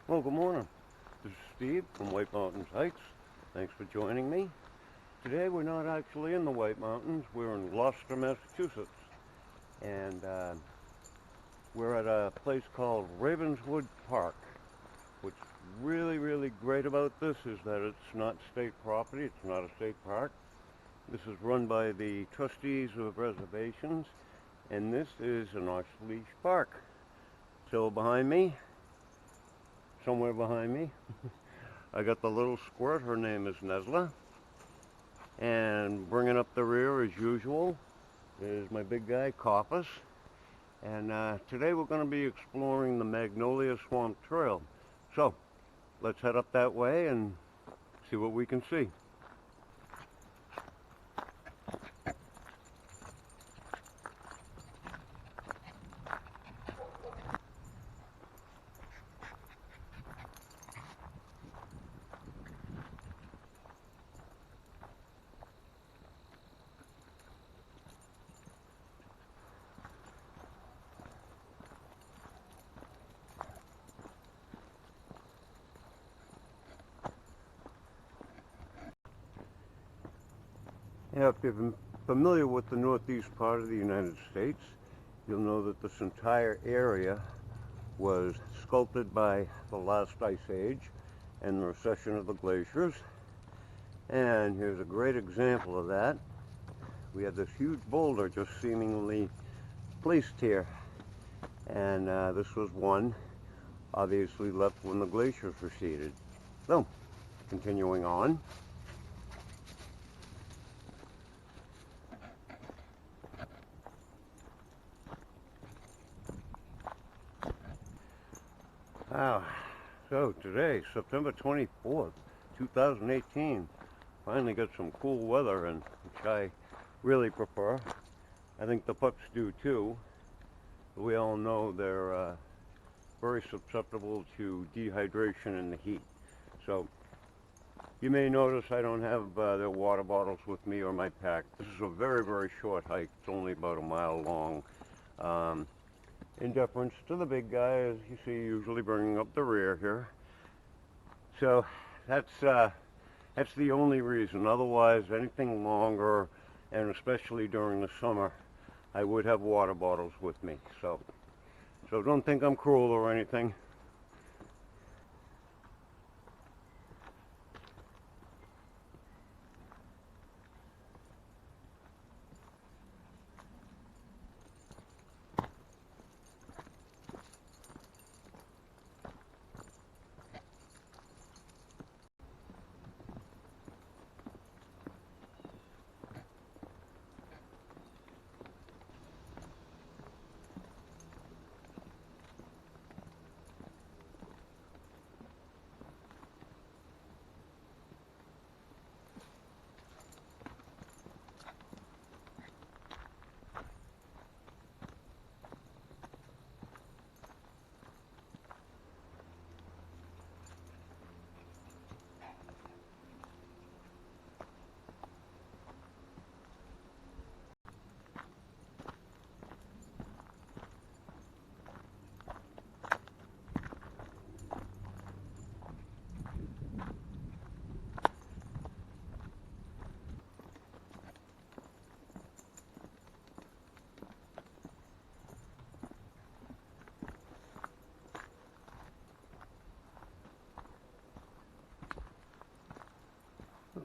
Well, good morning. This is Steve from White Mountains Hikes. Thanks for joining me. Today we're not actually in the White Mountains. We're in Gloucester, Massachusetts. And we're at a place called Ravenswood Park. What's really great about this is that it's not state property. It's not a state park. This is run by the trustees of reservations. And this is an off-leash park. So somewhere behind me, I got the little squirt. Her name is Nesla. And bringing up the rear as usual is my big guy, Coppice. And today we're going to be exploring the Magnolia Swamp Trail. So let's head up that way and see what we can see. Now, if you're familiar with the northeast part of the United States, you'll know that this entire area was sculpted by the last ice age and the recession of the glaciers. And here's a great example of that. We have this huge boulder just seemingly placed here. And this was one obviously left when the glaciers receded. So, continuing on. Wow. So today, September 24th, 2018, finally got some cool weather, and which I really prefer. I think the pups do too. We all know they're very susceptible to dehydration in the heat. So you may notice I don't have their water bottles with me or my pack. This is a very short hike. It's only about a mile long. In deference to the big guy, as you see, usually bringing up the rear here. So that's the only reason. Otherwise, anything longer, and especially during the summer, I would have water bottles with me. So don't think I'm cruel or anything.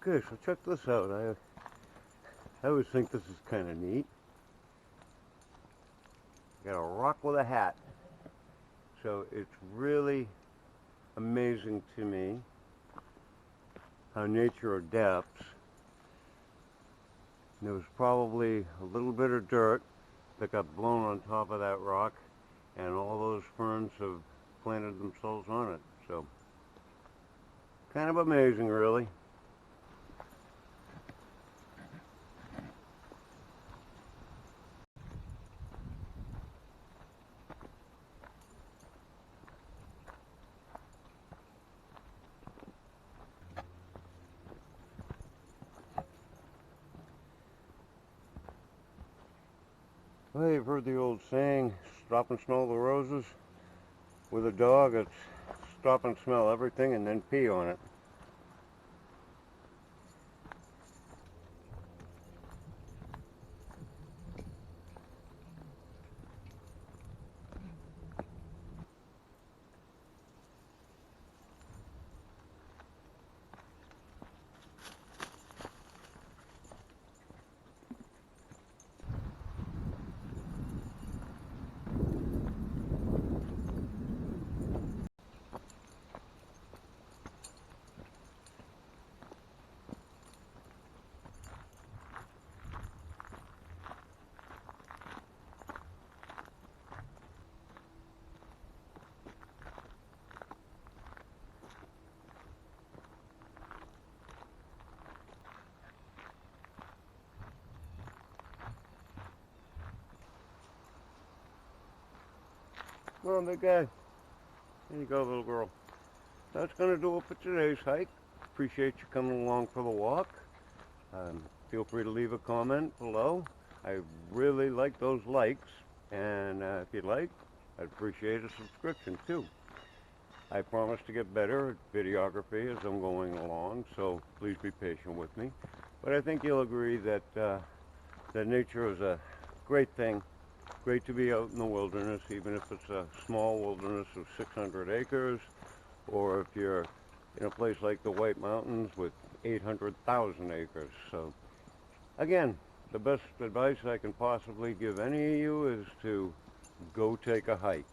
Okay, so check this out. I always think this is kind of neat. Got a rock with a hat. So it's really amazing to me how nature adapts. There was probably a little bit of dirt that got blown on top of that rock, and all those ferns have planted themselves on it. So kind of amazing, really. Well, you've heard the old saying, stop and smell the roses. With a dog, it's stop and smell everything and then pee on it. Well, big guy. There you go, little girl. That's going to do it for today's hike. Appreciate you coming along for the walk. Feel free to leave a comment below. I really like those likes, and if you'd like, I'd appreciate a subscription too. I promise to get better at videography as I'm going along, so please be patient with me. But I think you'll agree that that nature is a great thing. Great to be out in the wilderness, even if it's a small wilderness of 600 acres, or if you're in a place like the White Mountains with 800,000 acres. So again, the best advice I can possibly give any of you is to go take a hike.